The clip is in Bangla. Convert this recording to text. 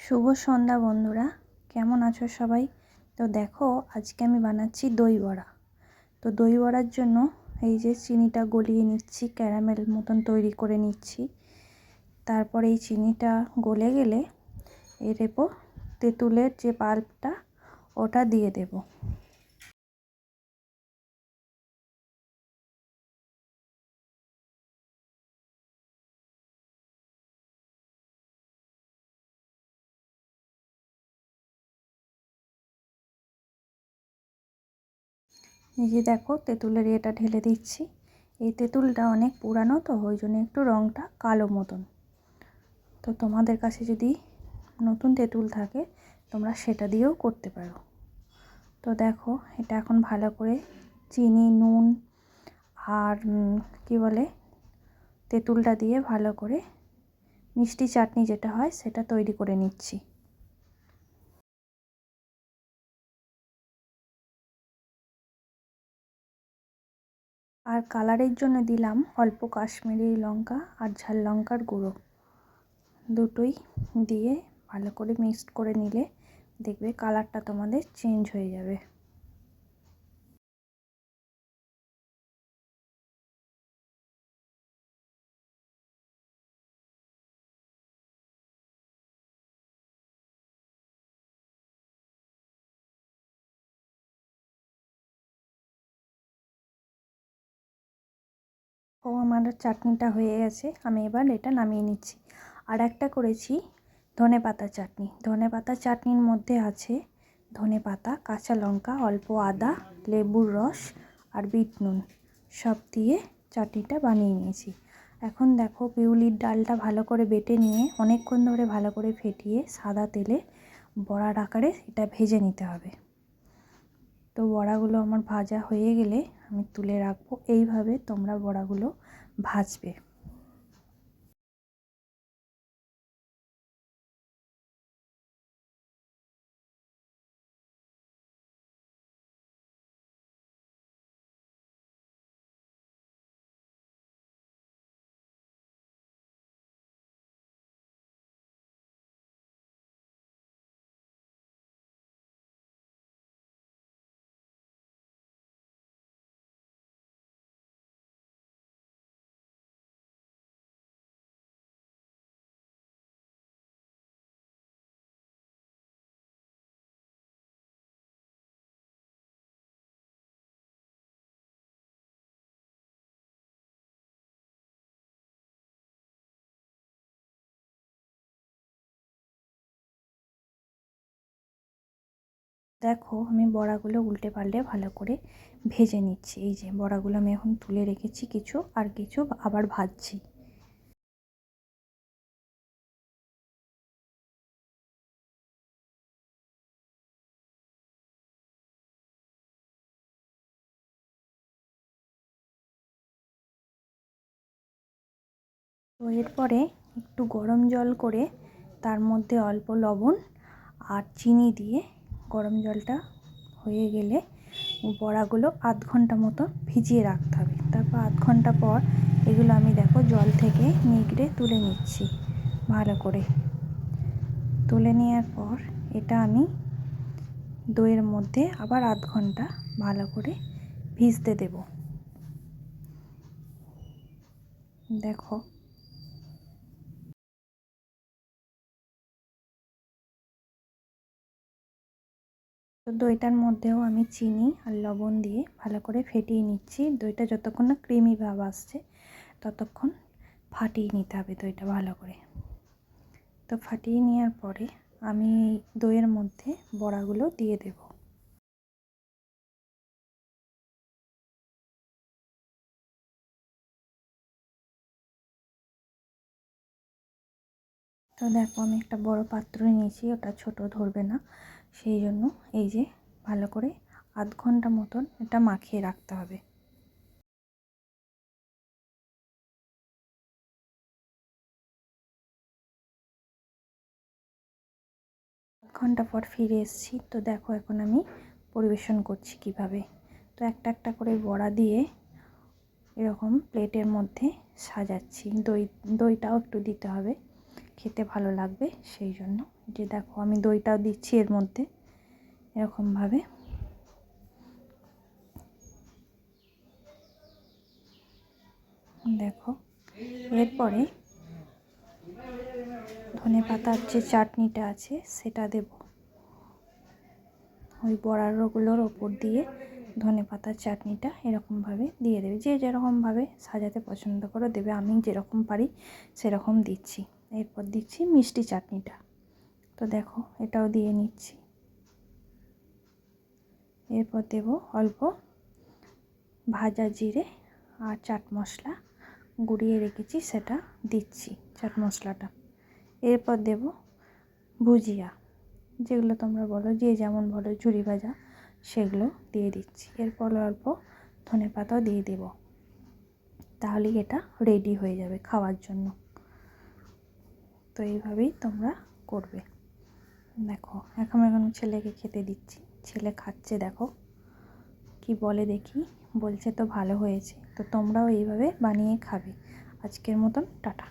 শুভ সন্ধ্যা বন্ধুরা, কেমন আছো সবাই? তো দেখো, আজকে আমি বানাচ্ছি দই বড়া। তো দই বড়ার জন্য এই যে চিনিটা গলিয়ে নিচ্ছি, ক্যারামেল মতন তৈরি করে নিচ্ছি। তারপর এই চিনিটা গলে গেলে এর উপর তেঁতুলের যে পাল্পটা ওটা দিয়ে দেব। এই যে দেখো, তেঁতুলের এটা ঢেলে দিচ্ছি। এই তেঁতুলটা অনেক পুরানো, তো ওই জন্য একটু রঙটা কালো মতন। তো তোমাদের কাছে যদি নতুন তেঁতুল থাকে তোমরা সেটা দিয়েও করতে পারো। তো দেখো, এটা এখন ভালো করে চিনি, নুন আর কি বলে তেঁতুলটা দিয়ে ভালো করে মিষ্টি চাটনি যেটা হয় সেটা তৈরি করে নিচ্ছি। আর কালারের জন্য দিলাম অল্প কাশ্মীরি লঙ্কা আর ঝাল লঙ্কার গুঁড়ো, দুটোই দিয়ে ভালো করে মিক্সড করে নিলে দেখবে কালারটা তোমাদের চেঞ্জ হয়ে যাবে। ও আমার চাটনিটা হয়ে গেছে, আমি এবার এটা নামিয়ে নিচ্ছি। আর একটা করেছি ধনেপাতা চাটনি। ধনেপাতা চাটনির মধ্যে আছে ধনেপাতা, কাঁচা লঙ্কা, অল্প আদা, লেবুর রস আর বিট নুন সব দিয়ে চাটনিটা বানিয়ে নিয়েছি। এখন দেখো, বিউলির ডালটা ভালো করে বেটে নিয়ে অনেকক্ষণ ধরে ভালো করে ফেটিয়ে সাদা তেলে বড়ার আকারে এটা ভেজে নিতে হবে। তো বড়াগুলো আমার ভাজা হয়ে গেলে আমি তুলে রাখবো। এইভাবে তোমরা বড়াগুলো ভাজবে। দেখো, আমি বড়াগুলো উল্টে পাল্টে ভালো করে ভেজে নিচ্ছি। এই যে বড়াগুলো আমি এখন তুলে রেখেছি কিছু, আর কিছু আবার ভাজছি। তো এরপরে একটু গরম জল করে তার মধ্যে অল্প লবণ আর চিনি দিয়ে গরম জলটা হয়ে গেলে বড়াগুলো আধ ঘন্টা মতো ভিজিয়ে রাখতে হবে। তারপর আধ ঘন্টা পর এগুলো আমি দেখো জল থেকে নিগড়ে তুলে নিচ্ছি। ভালো করে তুলে নেওয়ার পর এটা আমি দইয়ের মধ্যে আবার আধ ঘন্টা ভালো করে ভিজতে দেব। দেখো, তো দইটার মধ্যেও আমি চিনি আর লবণ দিয়ে ভালো করে ফেটিয়ে নিচ্ছি। দইটা যতক্ষণ না ক্রিমি ভাব আসছে ততক্ষণ ফাটিয়ে নিতে হবে দইটা ভালো করে। তো ফাটিয়ে নেওয়ার পরে আমি দইয়ের মধ্যে বড়াগুলো দিয়ে দেব। তো দেখো, আমি একটা বড় পাত্র নিয়েছি, ওটা ছোট ধরবে না, সেই জন্য এই যে ভালো করে আধ ঘন্টা মতন এটা মাখিয়ে রাখতে হবে। আধ ঘন্টা পর ফিরে এসেছি। তো দেখো, এখন আমি পরিবেশন করছি কিভাবে। তো একটা একটা করে বড়া দিয়ে এরকম প্লেটের মধ্যে সাজাচ্ছি। দইটাও একটু দিতে হবে, খেতে ভালো লাগবে সেই জন্য যে দেখো আমি দইটাও দিচ্ছি এর মধ্যে এরকমভাবে। দেখো এরপরে ধনেপাতার যে চাটনিটা আছে সেটা দেব ওই বড়াগুলোর ওপর দিয়ে। ধনেপাতার চাটনিটা এরকমভাবে দিয়ে দেবে, যে যেরকমভাবে সাজাতে পছন্দ করো দেবে, আমি যেরকম পারি সেরকম দিচ্ছি। এরপর দিচ্ছি মিষ্টি চাটনিটা, তো দেখো এটাও দিয়ে নিচ্ছি। এরপর দেব অল্প ভাজা জিরে আর চাট মশলা গুঁড়িয়ে রেখেছি, সেটা দিচ্ছি চাট মশলাটা। এরপর দেব ভুজিয়া, যেগুলো তোমরা বলো যে যেমন বলো, ঝুরি ভাজা, সেগুলো দিয়ে দিচ্ছি। এরপর অল্প ধনেপাতাও দিয়ে দেব, তাহলেই এটা রেডি হয়ে যাবে খাওয়ার জন্য। তো এইভাবেই তোমরা করবে। দেখো এখন ছেলেকে খেতে দিচ্ছি, ছেলে খাচ্ছে, দেখো কি বলে দেখি, বলছে তো ভালো হয়েছে। তো তোমরাও এইভাবে বানিয়ে খাবে। আজকের মতন টাটা।